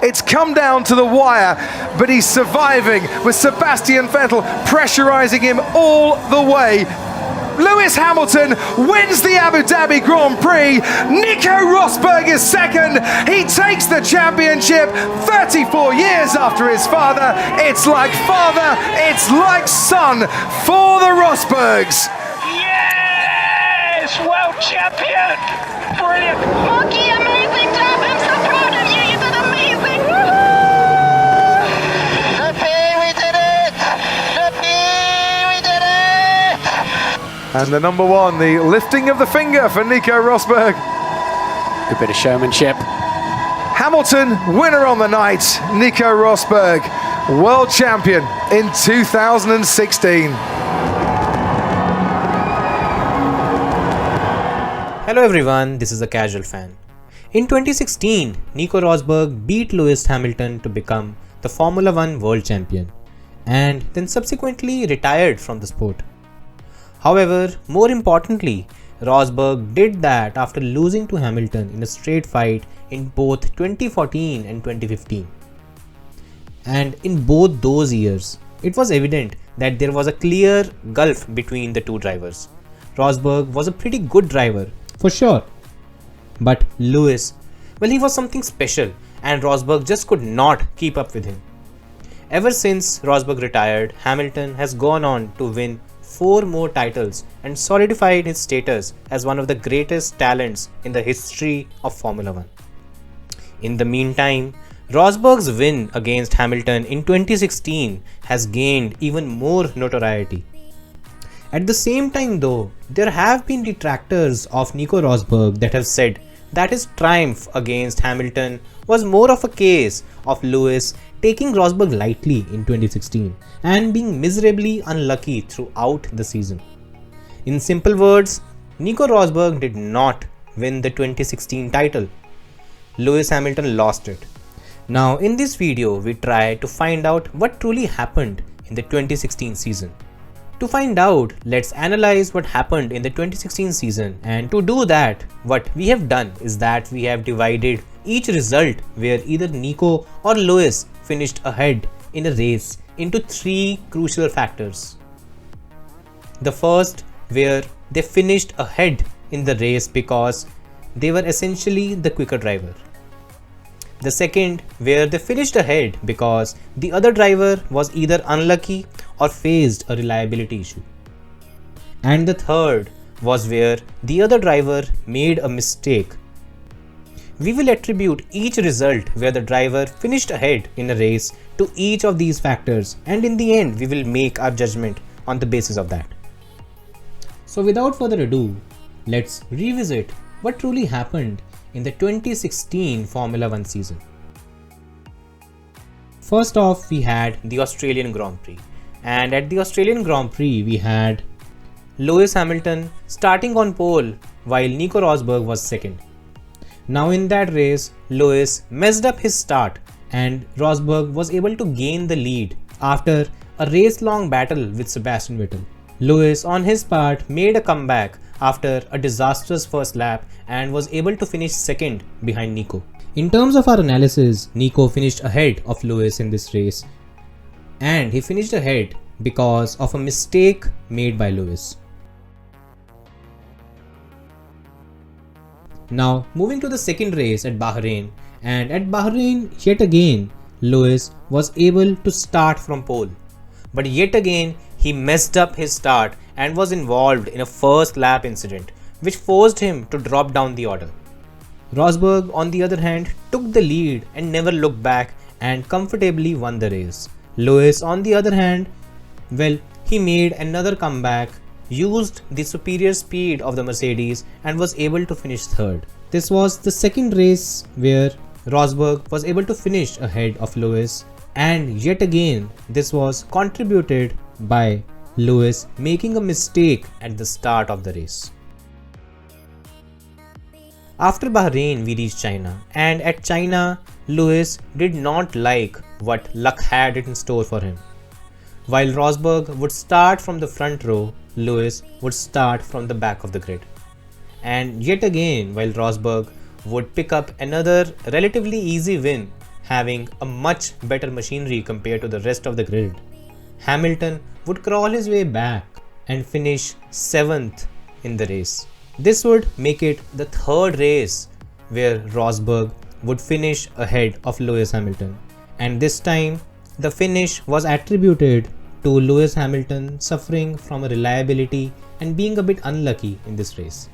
It's come down to the wire, but he's surviving with Sebastian Vettel pressurising him all the way. Lewis Hamilton wins the Abu Dhabi Grand Prix. Nico Rosberg is second. He takes the championship 34 years after his father. It's like father, it's like son for the Rosbergs. Yes! World champion! Brilliant! Monkey, amazing job! I'm so proud of you! You did amazing! And the number one, the lifting of the finger for Nico Rosberg. Good bit of showmanship. Hamilton, winner on the night. Nico Rosberg, world champion in 2016. Hello everyone, this is a casual fan. In 2016, Nico Rosberg beat Lewis Hamilton to become the Formula 1 world champion and then subsequently retired from the sport. However, more importantly, Rosberg did that after losing to Hamilton in a straight fight in both 2014 and 2015. And in both those years, it was evident that there was a clear gulf between the two drivers. Rosberg was a pretty good driver, for sure. But Lewis, well, he was something special and Rosberg just could not keep up with him. Ever since Rosberg retired, Hamilton has gone on to win 4 more titles and solidified his status as one of the greatest talents in the history of Formula 1. In the meantime, Rosberg's win against Hamilton in 2016 has gained even more notoriety. At the same time though, there have been detractors of Nico Rosberg that have said that his triumph against Hamilton was more of a case of Lewis taking Rosberg lightly in 2016 and being miserably unlucky throughout the season. In simple words, Nico Rosberg did not win the 2016 title. Lewis Hamilton lost it. Now in this video, we try to find out what truly happened in the 2016 season. To find out, let's analyze what happened in the 2016 season, and to do that, what we have done is that we have divided each result where either Nico or Lewis finished ahead in a race into 3 crucial factors. The first, where they finished ahead in the race because they were essentially the quicker driver. The second, where they finished ahead because the other driver was either unlucky or faced a reliability issue. And the third was where the other driver made a mistake. We will attribute each result where the driver finished ahead in a race to each of these factors, and in the end we will make our judgment on the basis of that. So without further ado, let's revisit what truly happened in the 2016 Formula 1 season. First off, we had the Australian Grand Prix, and at the Australian Grand Prix we had Lewis Hamilton starting on pole while Nico Rosberg was second. Now in that race, Lewis messed up his start and Rosberg was able to gain the lead after a race-long battle with Sebastian Vettel. Lewis on his part made a comeback after a disastrous first lap and was able to finish second behind Nico. In terms of our analysis, Nico finished ahead of Lewis in this race, and he finished ahead because of a mistake made by Lewis. Now moving to the second race at Bahrain, and at Bahrain yet again Lewis was able to start from pole, but yet again he messed up his start and was involved in a first lap incident which forced him to drop down the order. Rosberg on the other hand took the lead and never looked back and comfortably won the race. Lewis on the other hand, well, he made another comeback, used the superior speed of the Mercedes and was able to finish third. This was the second race where Rosberg was able to finish ahead of Lewis, and yet again this was contributed by Lewis making a mistake at the start of the race. After Bahrain we reached China, and at China Lewis did not like what luck had in store for him. While Rosberg would start from the front row, Lewis would start from the back of the grid. And yet again, while Rosberg would pick up another relatively easy win, having a much better machinery compared to the rest of the grid, Hamilton would crawl his way back and finish 7th in the race. This would make it the 3rd race where Rosberg would finish ahead of Lewis Hamilton, and this time the finish was attributed to Lewis Hamilton suffering from a reliability and being a bit unlucky in this race.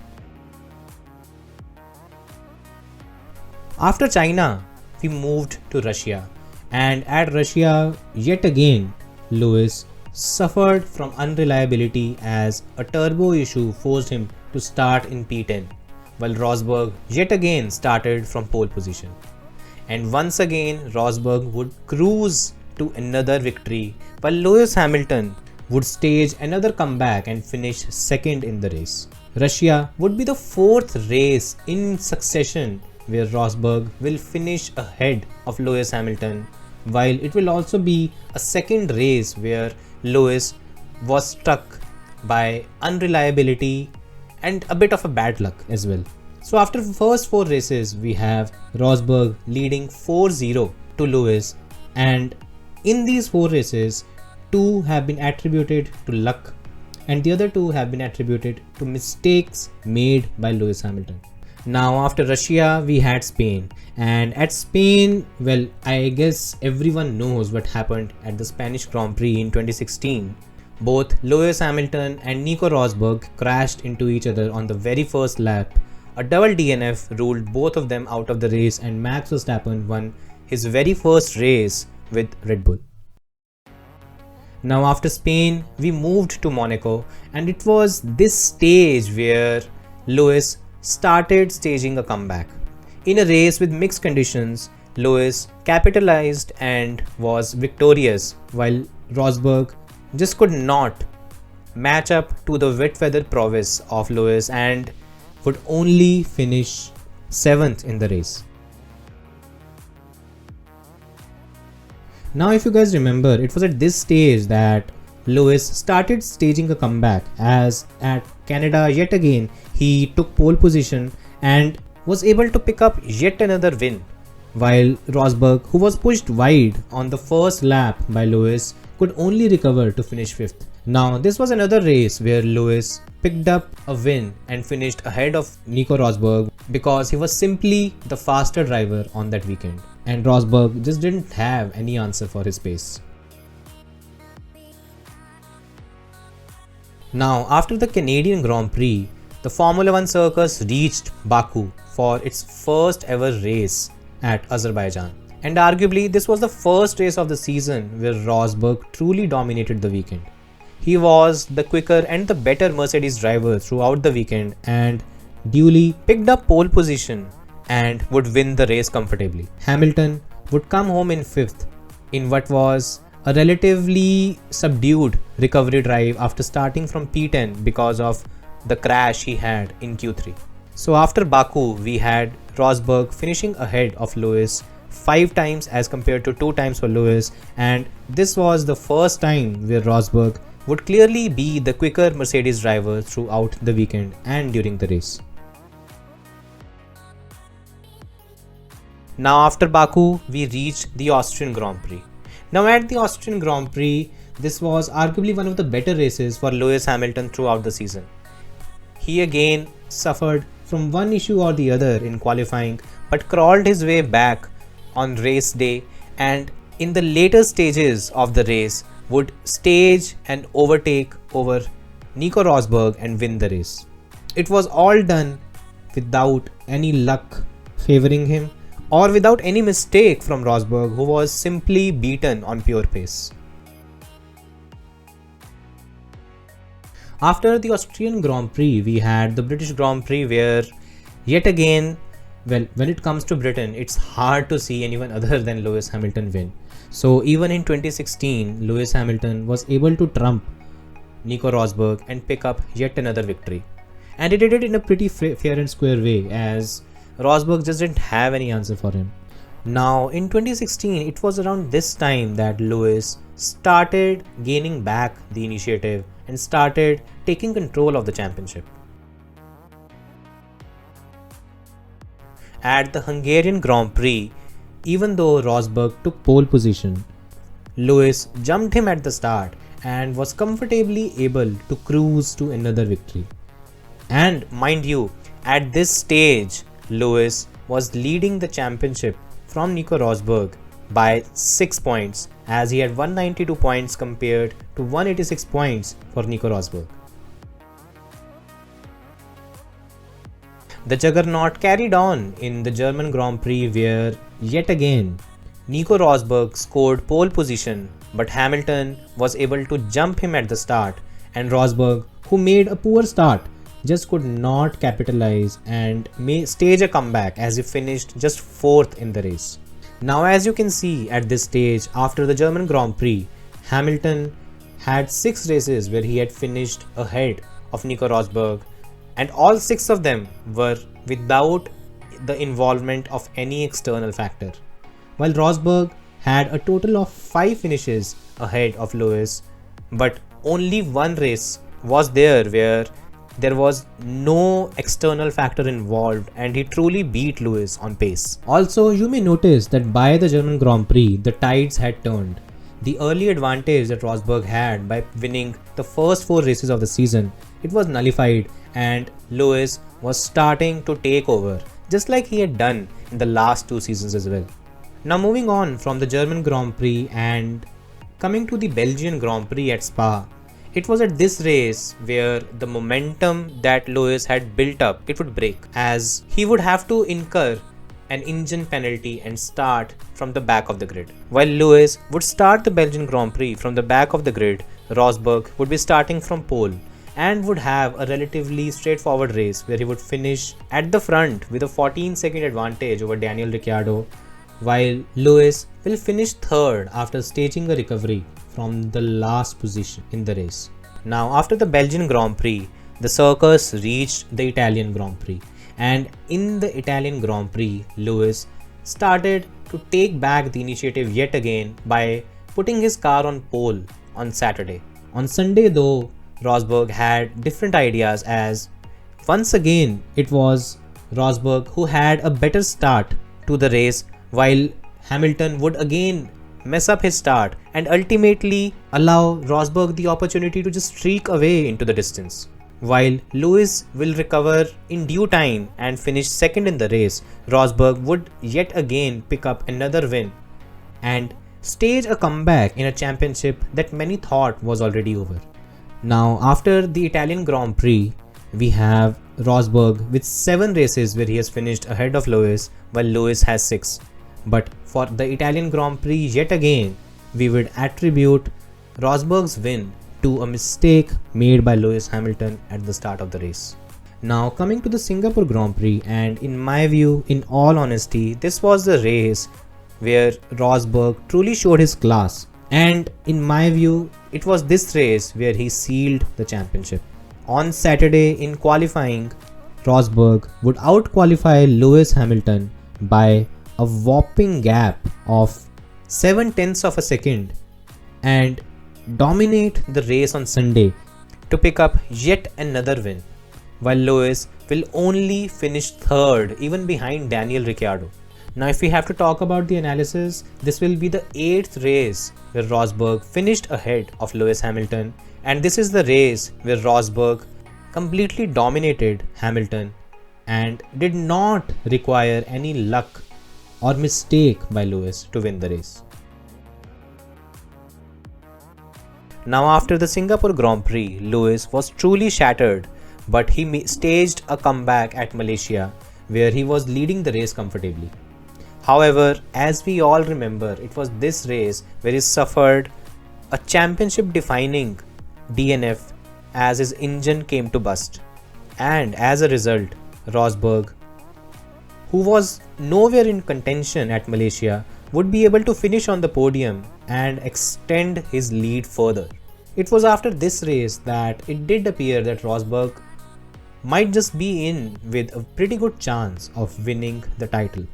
After China, we moved to Russia, and at Russia, yet again, Lewis suffered from unreliability as a turbo issue forced him to start in P10, while Rosberg yet again started from pole position. And once again, Rosberg would cruise to another victory, while Lewis Hamilton would stage another comeback and finish 2nd in the race. Russia would be the 4th race in succession where Rosberg will finish ahead of Lewis Hamilton, while it will also be a 2nd race where Lewis was struck by unreliability and a bit of a bad luck as well. So after the first 4 races, we have Rosberg leading 4-0 to Lewis, and in these 4 races, 2 have been attributed to luck and the other 2 have been attributed to mistakes made by Lewis Hamilton. Now after Russia, we had Spain, and at Spain, well, I guess everyone knows what happened at the Spanish Grand Prix in 2016. Both Lewis Hamilton and Nico Rosberg crashed into each other on the very first lap. A double DNF ruled both of them out of the race, and Max Verstappen won his very first race with Red Bull. Now after Spain, we moved to Monaco, and it was this stage where Lewis started staging a comeback. In a race with mixed conditions, Lewis capitalized and was victorious, while Rosberg just could not match up to the wet weather prowess of Lewis and would only finish 7th in the race. Now if you guys remember, it was at this stage that Lewis started staging a comeback, as at Canada yet again he took pole position and was able to pick up yet another win, while Rosberg, who was pushed wide on the first lap by Lewis, could only recover to finish 5th. Now this was another race where Lewis picked up a win and finished ahead of Nico Rosberg because he was simply the faster driver on that weekend, and Rosberg just didn't have any answer for his pace. Now after the Canadian Grand Prix, the Formula 1 circus reached Baku for its first ever race at Azerbaijan. And arguably this was the first race of the season where Rosberg truly dominated the weekend. He was the quicker and the better Mercedes driver throughout the weekend and duly picked up pole position and would win the race comfortably. Hamilton would come home in 5th in what was a relatively subdued recovery drive after starting from P10 because of the crash he had in Q3. So after Baku, we had Rosberg finishing ahead of Lewis 5 times as compared to 2 times for Lewis, and this was the first time where Rosberg would clearly be the quicker Mercedes driver throughout the weekend and during the race. Now after Baku, we reached the Austrian Grand Prix. Now at the Austrian Grand Prix, this was arguably one of the better races for Lewis Hamilton throughout the season. He again suffered from one issue or the other in qualifying, but crawled his way back on race day, and in the later stages of the race would stage and overtake over Nico Rosberg and win the race. It was all done without any luck favoring him or without any mistake from Rosberg, who was simply beaten on pure pace. After the Austrian Grand Prix, we had the British Grand Prix where yet again, well, when it comes to Britain, it's hard to see anyone other than Lewis Hamilton win. So even in 2016, Lewis Hamilton was able to trump Nico Rosberg and pick up yet another victory. And he did it in a pretty fair and square way, as Rosberg just didn't have any answer for him. Now in 2016, it was around this time that Lewis started gaining back the initiative and started taking control of the championship. At the Hungarian Grand Prix, even though Rosberg took pole position, Lewis jumped him at the start and was comfortably able to cruise to another victory. And mind you, at this stage, Lewis was leading the championship from Nico Rosberg by 6 points, as he had 192 points compared to 186 points for Nico Rosberg. The juggernaut carried on in the German Grand Prix, where yet again Nico Rosberg scored pole position, but Hamilton was able to jump him at the start, and Rosberg, who made a poor start, just could not capitalize and stage a comeback as he finished just 4th in the race. Now, as you can see at this stage, after the German Grand Prix, Hamilton had 6 races where he had finished ahead of Nico Rosberg, and all 6 of them were without the involvement of any external factor. While Rosberg had a total of 5 finishes ahead of Lewis, but only one race was there where there was no external factor involved and he truly beat Lewis on pace. Also, you may notice that by the German Grand Prix, the tides had turned. The early advantage that Rosberg had by winning the first 4 races of the season, it was nullified, and Lewis was starting to take over, just like he had done in the last 2 seasons as well. Now, moving on from the German Grand Prix and coming to the Belgian Grand Prix at Spa, it was at this race where the momentum that Lewis had built up, it would break, as he would have to incur an engine penalty and start from the back of the grid. While Lewis would start the Belgian Grand Prix from the back of the grid, Rosberg would be starting from pole and would have a relatively straightforward race where he would finish at the front with a 14-second advantage over Daniel Ricciardo, while Lewis will finish 3rd after staging a recovery from the last position in the race. Now, after the Belgian Grand Prix, the circus reached the Italian Grand Prix, and in the Italian Grand Prix, Lewis started to take back the initiative yet again by putting his car on pole on Saturday. On Sunday though, Rosberg had different ideas, as once again it was Rosberg who had a better start to the race, while Hamilton would again mess up his start and ultimately allow Rosberg the opportunity to just streak away into the distance. While Lewis will recover in due time and finish 2nd in the race, Rosberg would yet again pick up another win and stage a comeback in a championship that many thought was already over. Now, after the Italian Grand Prix, we have Rosberg with 7 races where he has finished ahead of Lewis, while Lewis has 6. But for the Italian Grand Prix, yet again, we would attribute Rosberg's win to a mistake made by Lewis Hamilton at the start of the race. Now, coming to the Singapore Grand Prix, and in my view, in all honesty, this was the race where Rosberg truly showed his class. And in my view, it was this race where he sealed the championship. On Saturday in qualifying, Rosberg would out-qualify Lewis Hamilton by a whopping gap of 0.7 of a second and dominate the race on Sunday to pick up yet another win, while Lewis will only finish 3rd, even behind Daniel Ricciardo. Now, if we have to talk about the analysis, this will be the 8th race where Rosberg finished ahead of Lewis Hamilton, and this is the race where Rosberg completely dominated Hamilton and did not require any luck or mistake by Lewis to win the race. Now, after the Singapore Grand Prix, Lewis was truly shattered, but he staged a comeback at Malaysia where he was leading the race comfortably. However, as we all remember, it was this race where he suffered a championship defining DNF as his engine came to bust, and as a result, Rosberg, who was nowhere in contention at Malaysia, would be able to finish on the podium and extend his lead further. It was after this race that it did appear that Rosberg might just be in with a pretty good chance of winning the title.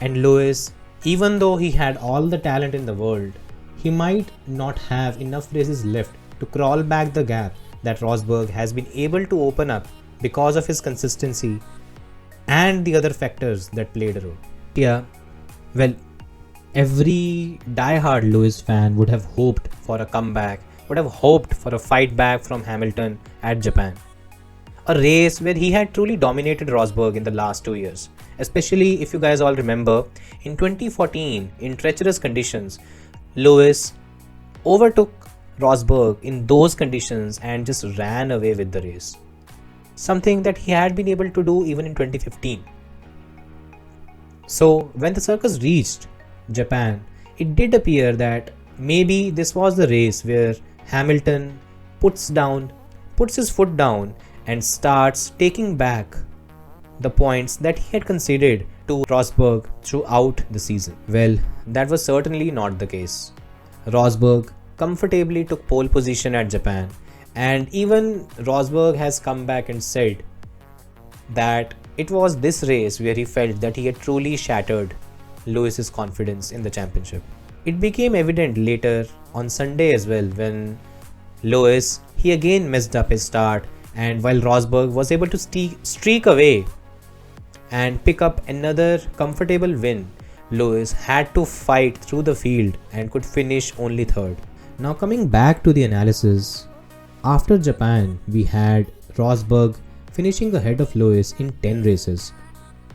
And Lewis, even though he had all the talent in the world, he might not have enough races left to crawl back the gap that Rosberg has been able to open up because of his consistency and the other factors that played a role. Yeah, well, every die-hard Lewis fan would have hoped for a comeback, would have hoped for a fight back from Hamilton at Japan. A race where he had truly dominated Rosberg in the last 2 years. Especially if you guys all remember, in 2014, in treacherous conditions, Lewis overtook Rosberg in those conditions and just ran away with the race. Something that he had been able to do even in 2015. So when the circus reached Japan, it did appear that maybe this was the race where Hamilton puts his foot down and starts taking back the points that he had conceded to Rosberg throughout the season. Well, that was certainly not the case. Rosberg comfortably took pole position at Japan, and even Rosberg has come back and said that it was this race where he felt that he had truly shattered Lewis's confidence in the championship. It became evident later on Sunday as well when Lewis, he again messed up his start, and while Rosberg was able to streak away and pick up another comfortable win, Lewis had to fight through the field and could finish only third. Now coming back to the analysis, after Japan we had Rosberg finishing ahead of Lewis in 10 races,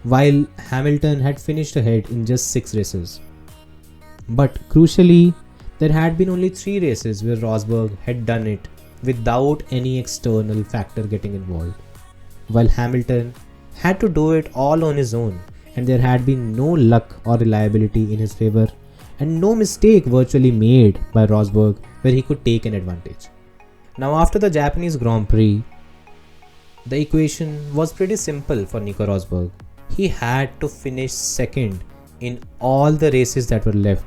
while Hamilton had finished ahead in just 6 races. But crucially, there had been only 3 races where Rosberg had done it without any external factor getting involved, while Hamilton had to do it all on his own, and there had been no luck or reliability in his favor and no mistake virtually made by Rosberg where he could take an advantage. Now after the Japanese Grand Prix, the equation was pretty simple for Nico Rosberg. He had to finish second in all the races that were left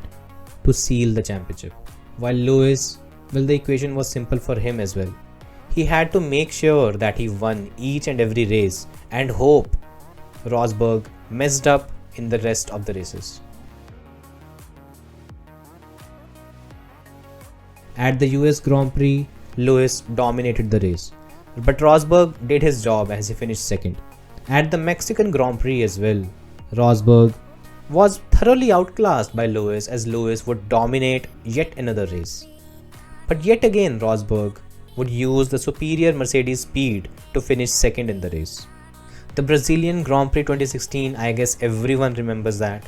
to seal the championship. While Lewis, well, the equation was simple for him as well. He had to make sure that he won each and every race and hope Rosberg messed up in the rest of the races. At the US Grand Prix, Lewis dominated the race, but Rosberg did his job as he finished second. At the Mexican Grand Prix as well, Rosberg was thoroughly outclassed by Lewis as Lewis would dominate yet another race. But yet again Rosberg would use the superior Mercedes speed to finish second in the race. The Brazilian Grand Prix 2016, I guess everyone remembers that.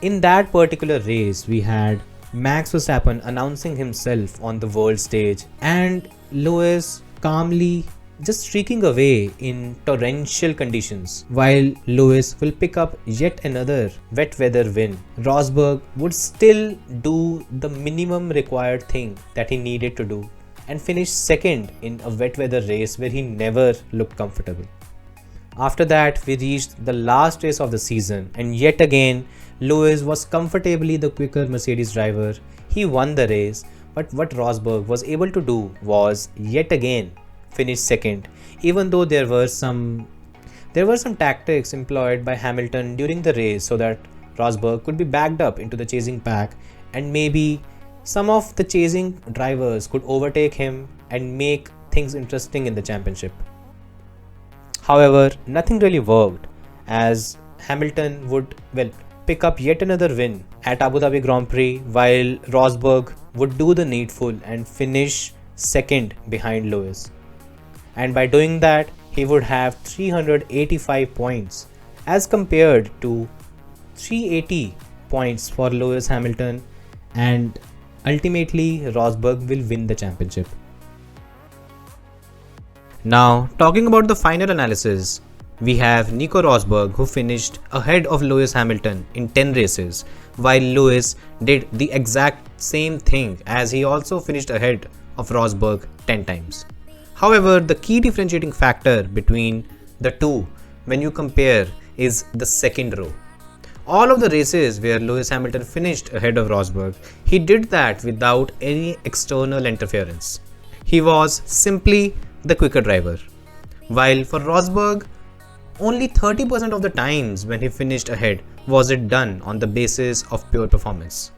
In that particular race, we had Max Verstappen announcing himself on the world stage and Lewis calmly just streaking away in torrential conditions. While Lewis will pick up yet another wet weather win, Rosberg would still do the minimum required thing that he needed to do and finish second in a wet weather race where he never looked comfortable. After that, we reached the last race of the season, and yet again Lewis was comfortably the quicker Mercedes driver. He won the race, but what Rosberg was able to do was yet again finish second, even though there were some tactics employed by Hamilton during the race so that Rosberg could be backed up into the chasing pack, and maybe some of the chasing drivers could overtake him and make things interesting in the championship. However, nothing really worked as Hamilton would, pick up yet another win at Abu Dhabi Grand Prix while Rosberg would do the needful and finish second behind Lewis. And by doing that, he would have 385 points as compared to 380 points for Lewis Hamilton, and ultimately Rosberg will win the championship. Now, talking about the final analysis, we have Nico Rosberg who finished ahead of Lewis Hamilton in 10 races, while Lewis did the exact same thing as he also finished ahead of Rosberg 10 times. However, the key differentiating factor between the two when you compare is the second row. All of the races where Lewis Hamilton finished ahead of Rosberg, he did that without any external interference. He was simply the quicker driver. While for Rosberg, only 30% of the times when he finished ahead was it done on the basis of pure performance.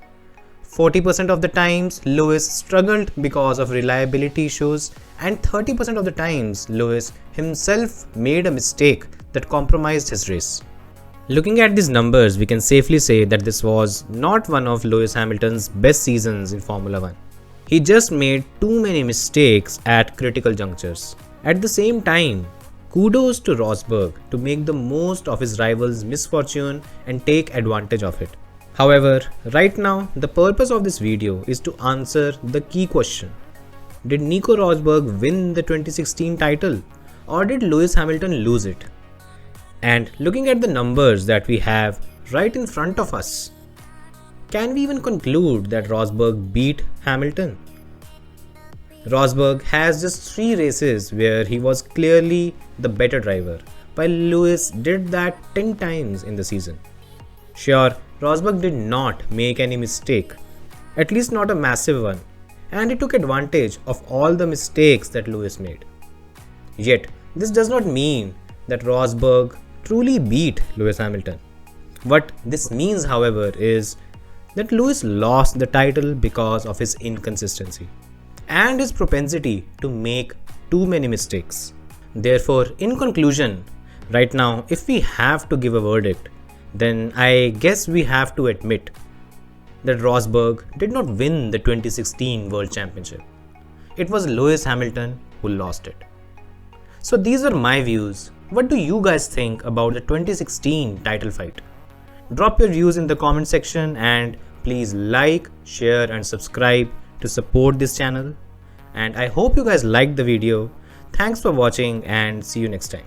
40% of the times Lewis struggled because of reliability issues, and 30% of the times Lewis himself made a mistake that compromised his race. Looking at these numbers, we can safely say that this was not one of Lewis Hamilton's best seasons in Formula 1. He just made too many mistakes at critical junctures. At the same time, kudos to Rosberg to make the most of his rival's misfortune and take advantage of it. However, right now, the purpose of this video is to answer the key question. Did Nico Rosberg win the 2016 title, or did Lewis Hamilton lose it? And looking at the numbers that we have right in front of us, can we even conclude that Rosberg beat Hamilton? Rosberg has just 3 races where he was clearly the better driver, while Lewis did that 10 times in the season. Sure, Rosberg did not make any mistake, at least not a massive one, and he took advantage of all the mistakes that Lewis made. Yet, this does not mean that Rosberg truly beat Lewis Hamilton. What this means, however, is that Lewis lost the title because of his inconsistency and his propensity to make too many mistakes. Therefore, in conclusion, right now, if we have to give a verdict, then I guess we have to admit that Rosberg did not win the 2016 World Championship. It was Lewis Hamilton who lost it. So these are my views. What do you guys think about the 2016 title fight? Drop your views in the comment section and please like, share and subscribe to support this channel. And I hope you guys liked the video. Thanks for watching and see you next time.